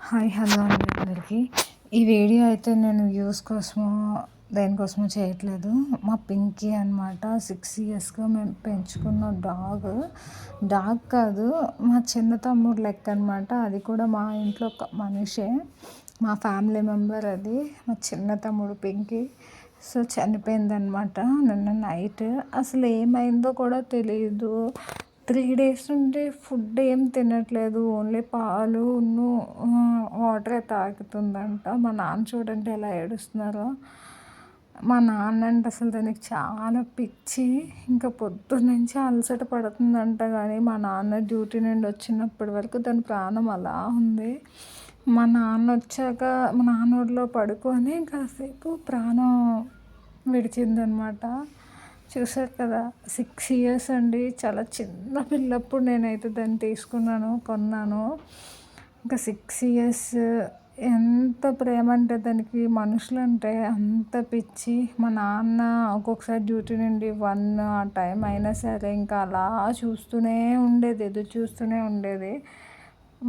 Hi hello అండి అందరికీ. ఈ వీడియో అయితే నేను వ్యూస్ కోసమో దేనికోసమో చేయట్లేదు. మా పింకీ అనమాట 6 ఇయర్స్గా మేము పెంచుకున్న డాగ్ కాదు, మా చిన్న తమ్ముడు లెక్క అనమాట. అది కూడా మా ఇంట్లో ఒక మనిషే, మా ఫ్యామిలీ మెంబర్. అది మా చిన్న తమ్ముడు పింకీ. సో చనిపోయిందనమాట నిన్న నైట్. అసలు ఏమైందో కూడా తెలియదు. 3 days నుండి ఫుడ్ ఏం తినట్లేదు, ఓన్లీ పాలు వాటరే తాగుతుందంట. మా నాన్న చూడండి ఎలా ఏడుస్తున్నారో. మా నాన్న అంటే అసలు దానికి చాలా పిచ్చి. ఇంకా పొద్దున్నుంచి అలసట పడుతుందంట, కానీ మా నాన్న డ్యూటీ నుండి వచ్చినప్పటి వరకు దాని ప్రాణం అలా ఉంది. మా నాన్న వచ్చాక మా నాన్న ఒడిలో పడుకొని కాసేపు ప్రాణం విడిచిందనమాట. చూసారు కదా, 6 years అండి. చాలా చిన్న పిల్లప్పుడు నేనైతే దాన్ని కొన్నాను. ఇంకా 6 years. ఎంత ప్రేమ అంటే దానికి మనుషులంటే అంత పిచ్చి. మా నాన్న ఒక్కొక్కసారి డ్యూటీ నుండి 1 ఆ టైం అయినా సరే ఇంకా అలా ఎదురు చూస్తూనే ఉండేది.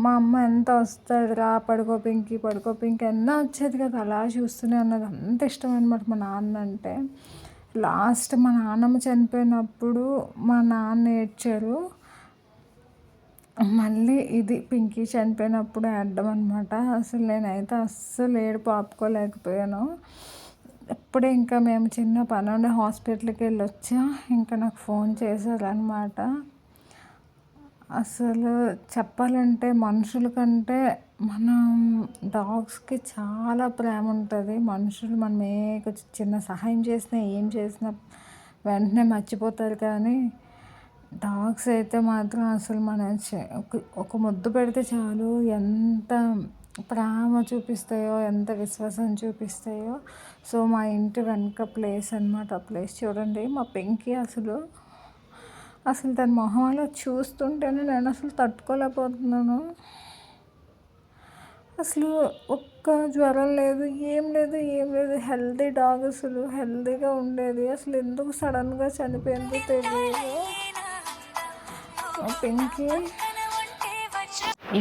మా అమ్మ ఎంత వస్తుంది రా పడుకో పింకీ అన్న వచ్చేది కదా, అలా చూస్తూనే ఉన్నది. అంత ఇష్టం అనమాట మా నాన్న అంటే. లాస్ట్ మా నాన్నమ్మ చనిపోయినప్పుడు మా నాన్న ఏడ్చారు. మళ్ళీ ఇది పింకీ చనిపోయినప్పుడు ఏడ్డం అనమాట. అసలు నేనైతే అస్సలు ఏడుపు ఆపుకోలేకపోయాను. అప్పుడే ఇంకా మేము చిన్న పని ఉండే హాస్పిటల్కి వెళ్ళొచ్చా, ఇంకా నాకు ఫోన్ చేశారనమాట. అసలు చెప్పాలంటే మనుషుల కంటే మనం డాగ్స్కి చాలా ప్రేమ ఉంటుంది. మనుషులు మనం చిన్న సహాయం చేసినా ఏం చేసినా వెంటనే మర్చిపోతారు, కానీ డాగ్స్ అయితే మాత్రం అసలు ఒక ముద్దు పెడితే చాలు ఎంత ప్రేమ చూపిస్తాయో, ఎంత విశ్వాసం చూపిస్తాయో. సో మా ఇంటి వెనక ప్లేస్ అనమాట. ఆ ప్లేస్ చూడండి. మా పెంకి అసలు దాని మొహం అలా చూస్తుంటేనే నేను అసలు తట్టుకోలేకపోతున్నాను. అసలు ఒక్క జ్వరం లేదు, ఏం లేదు. హెల్తీ డాగ్, అసలు హెల్తీగా ఉండేది. అసలు ఎందుకు సడన్గా చనిపోయిందో తెలియదు పింకీ.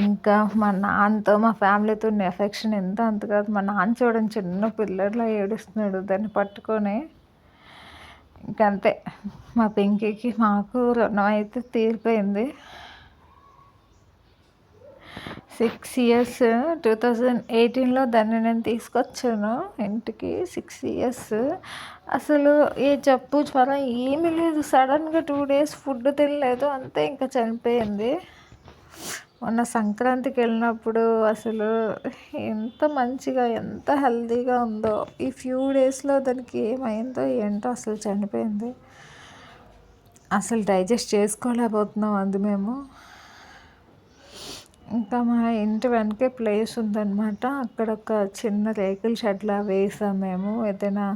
ఇంకా మా నాన్నతో మా ఫ్యామిలీతో ఉన్న ఎఫెక్షన్ ఎంత అంత కాదు. మా నాన్న చూడండి చిన్న పిల్లర్లా ఏడుస్తున్నాడు దాన్ని పట్టుకొని. ఇంకంతే, మా పింకీకి మాకు రుణం అయితే తీరిపోయింది. 6 years, 2018లో దాన్ని నేను తీసుకొచ్చాను ఇంటికి. 6 years. అసలు ఏ జబ్బు జ్వరం ఏమీ లేదు. సడన్గా 2 days ఫుడ్ తినలేదు, అంతే ఇంకా చనిపోయింది. మొన్న సంక్రాంతికి వెళ్ళినప్పుడు అసలు ఎంత మంచిగా ఎంత హెల్తీగా ఉందో, ఈ ఫ్యూ డేస్లో దానికి ఏమైందో ఏంటో అసలు చనిపోయింది. అసలు డైజెస్ట్ చేసుకోలేకపోతున్నాం అది మేము. ఇంకా మా ఇంటి వెనకే ప్లేస్ ఉందన్నమాట. అక్కడ ఒక చిన్న రేకుల షెడ్లా వేసాం మేము, ఏదైనా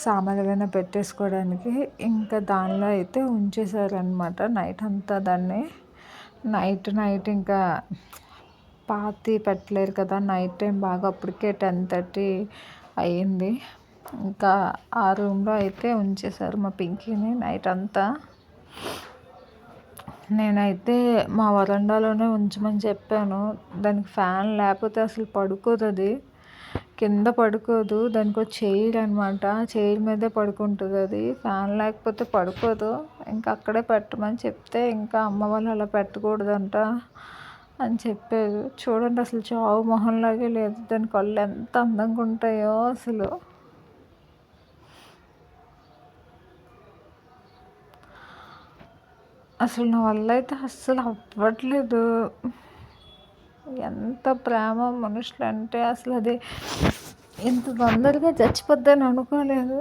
సామాన్లు ఏమైనా పెట్టేసుకోవడానికి. ఇంకా దానిలో అయితే ఉంచేసారనమాట నైట్ అంతా దాన్ని. నైట్ ఇంకా పాతి పెట్టలేరు కదా, నైట్ టైం బాగా. అప్పటికే 10:30 అయ్యింది. ఇంకా ఆ రూమ్లో అయితే ఉంచేశారు మా పింకీని నైట్ అంతా. నేనైతే మా వరండాలోనే ఉంచమని చెప్పాను. దానికి ఫ్యాన్ లేకపోతే అసలు పడుకోదు. అది కింద పడుకోదు, దానికి ఒక చైర్ అనమాట, చైర్ మీదే పడుకుంటుంది అది. ఫ్యాన్ లేకపోతే పడుకోదు. ఇంకా అక్కడే పెట్టమని చెప్తే ఇంకా అమ్మ వాళ్ళు అలా పెట్టకూడదంట అని చెప్పారు. చూడండి అసలు చావు మొహంలాగే లేదు. దాని కళ్ళు ఎంత అందంగా ఉంటాయో అసలు. నా వల్ల అయితే అస్సలు అవ్వట్లేదు. ఎంత ప్రేమ మనుషులు అంటే. అసలు అది ఇంత తొందరగా చచ్చిపోద్దని అనుకోలేదు.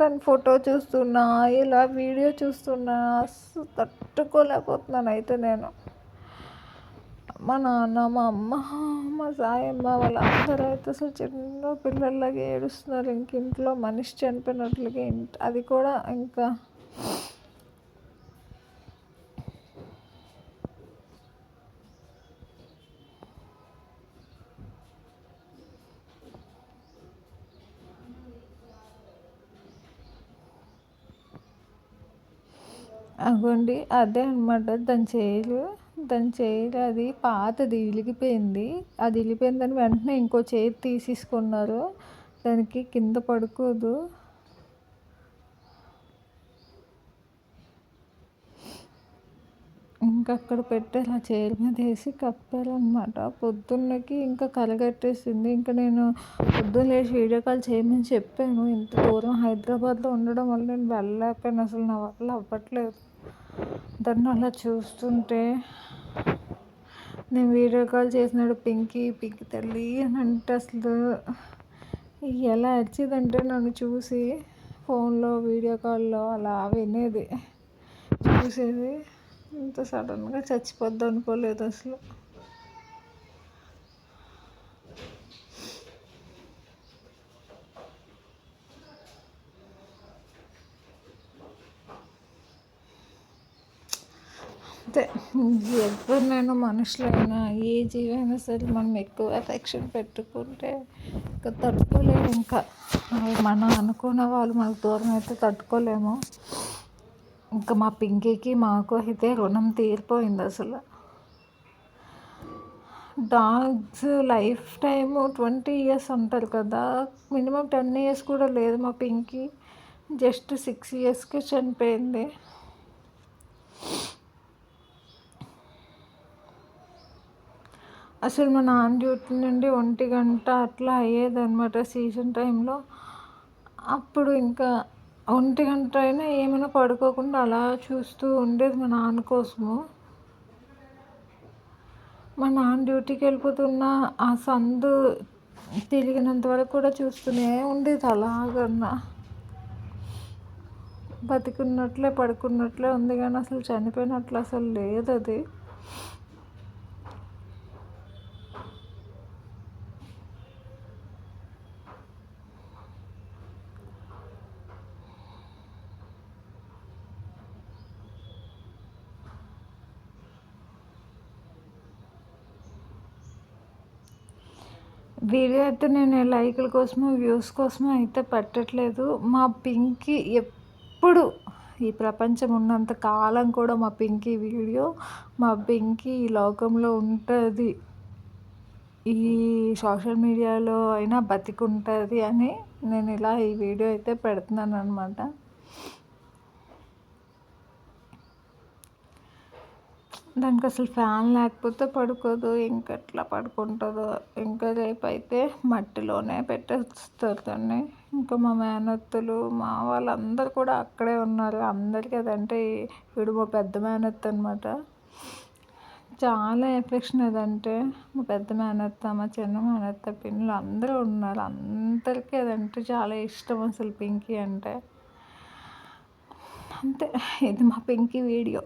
తన ఫోటో చూస్తున్నా, ఇలా వీడియో చూస్తున్నా అస్సలు తట్టుకోలేకపోతున్నాను అయితే నేను. మా నాన్న, మా అమ్మ, మా సాయమ్మ వాళ్ళందరూ అయితే అసలు చిన్న పిల్లల్లాగా ఏడుస్తున్నారు. ఇంట్లో మనిషి చనిపోయినట్లుగా. అది కూడా ఇంకా అగోండి అదే అనమాట దాని చేయలు. దాని చైర్ అది పాతది ఇలిగిపోయింది. అది ఇలిగిపోయిందని వెంటనే ఇంకో చైర్ తీసేసుకున్నారు. దానికి కింద పడుకోదు. ఇంకా అక్కడ పెట్టారు, ఆ చైర్ మీద వేసి కప్పారనమాట. పొద్దున్నకి ఇంకా కలగట్టేసింది. ఇంకా నేను పొద్దున్న లేచి వీడియో కాల్ చేయమని చెప్పాను. ఇంత దూరం హైదరాబాద్లో ఉండడం వల్ల నేను వెళ్ళలేకపోయాను. అసలు నా వల్ల అవ్వట్లేదు. దాన్ని అలా చూస్తుంటే నేను వీడియో కాల్ చేసినాడు పింకీ పింకీ తల్లి అని అంటే అసలు ఎలా వచ్చిందంటే నన్ను చూసి ఫోన్లో వీడియో కాల్లో అలా వినేది, చూసేది. ఇంత సడన్గా చచ్చిపోద్ది అనుకోలేదు అసలు. అంతే, ఎవరినైనా మనుషులైనా ఏ జీవైనా సరే మనం ఎక్కువ ఎఫెక్షన్ పెట్టుకుంటే ఇంకా తట్టుకోలేము. ఇంకా మనం అనుకున్న వాళ్ళు మనకు దూరం అయితే తట్టుకోలేము. ఇంకా మా పింకీకి మాకు అయితే రుణం తీరిపోయింది అసలు. డాగ్స్ లైఫ్ టైమ్ 20 years అంటారు కదా, మినిమం 10 years కూడా లేదు. మా పింకీ జస్ట్ 6 yearsకే చనిపోయింది. అసలు మా నాన్న డ్యూటీ నుండి 1 గంట అట్లా అయ్యేదన్నమాట సీజన్ టైంలో. అప్పుడు ఇంకా 1 గంట అయినా ఏమైనా పడుకోకుండా అలా చూస్తూ ఉండేది మా నాన్న కోసము. మా నాన్న డ్యూటీకి వెళ్ళిపోతున్న ఆ సందు తిరిగినంత వరకు కూడా చూస్తూనే ఉండేది. అలాగన్నా బతికున్నట్లే పడుకున్నట్లే ఉంది, కానీ అసలు చనిపోయినట్లు అసలు లేదు అది. వీడియో అయితే నేను లైకుల కోసము వ్యూస్ కోసము అయితే పెట్టట్లేదు. మా పింకీ ఎప్పుడు ఈ ప్రపంచం ఉన్నంత కాలం కూడా మా పింకీ వీడియో, మా పింకీ ఈ లోకంలో ఉంటుంది, ఈ సోషల్ మీడియాలో అయినా బతికుంటుంది అని నేను ఇలా ఈ వీడియో అయితే పెడుతున్నాను అనమాట. దానికి అసలు ఫ్యాన్ లేకపోతే పడుకోదు. ఇంకెట్లా పడుకుంటుందో. ఇంకా రేపు అయితే మట్టిలోనే పెట్టేస్తారు దాన్ని. ఇంకా మా మేనత్తలు మా వాళ్ళందరూ కూడా అక్కడే ఉన్నారు. అందరికీ అదంటే వీడు మా పెద్ద మేనత్త అనమాట. చాలా ఎఫెక్షన్ అదంటే. మా పెద్ద మేనత్త, మా చిన్న మేనత్త, పిన్నులు అందరూ ఉన్నారు. అందరికీ అదంటే చాలా ఇష్టం అసలు పింకీ అంటే. అంతే, ఇది మా పింకీ వీడియో.